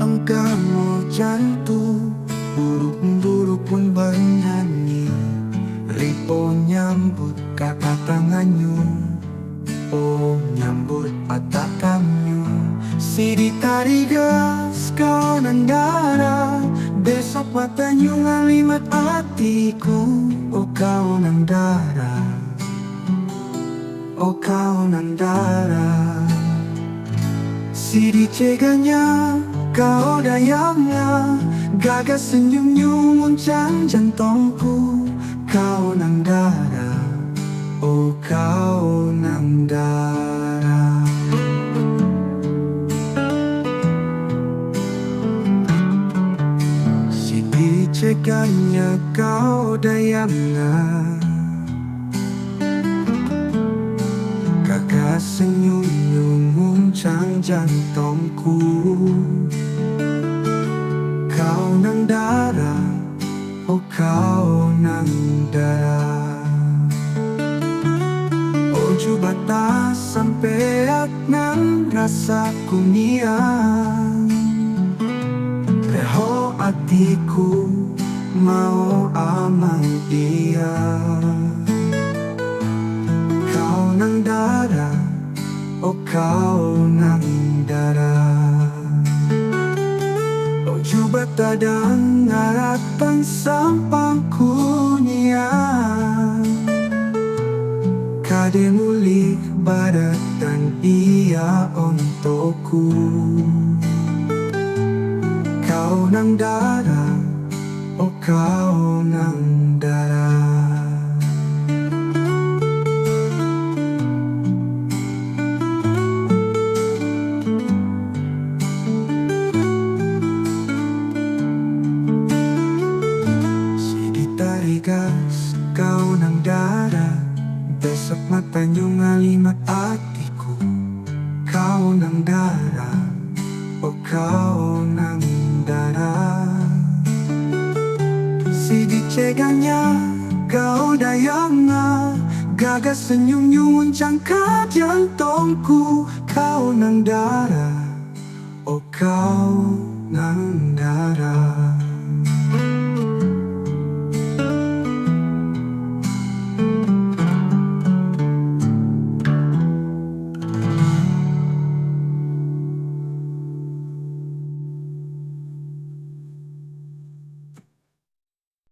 ang kamu jantung. Burung-burung pun bernyanyi, ripo nyambut kata tangannya. Oh nyambut patah kamu. Si ditarigas kau nandara, besok matanya ngalimat hatiku. Oh kau nandara, oh kau nandara. Si diceganya kau dayangnya, gagas senyumnya muncang jantungku. Kau nandara, oh kau nandara. Si diceganya kau dayangnya, gagas senyumnya muncang jantungku. Kau nandara, oh kau nandara. Ojo batas sampai nang rasa kunian. Reho hatiku mau aman dia. Kau nandara, oh kau nandara. Ojo batadang ngaratan sampang kunian. Kade mulik badatan ia untukku. Kau nandara, oh kau nandara. Si ditarigas kau nandara, besok matanya ngalimat hatiku. Kau nandara, oh kau nandara. Si diceganya kau dayangnya, gagas senyumnya muncang ke jantungku. Kau nandara, oh kau nandara.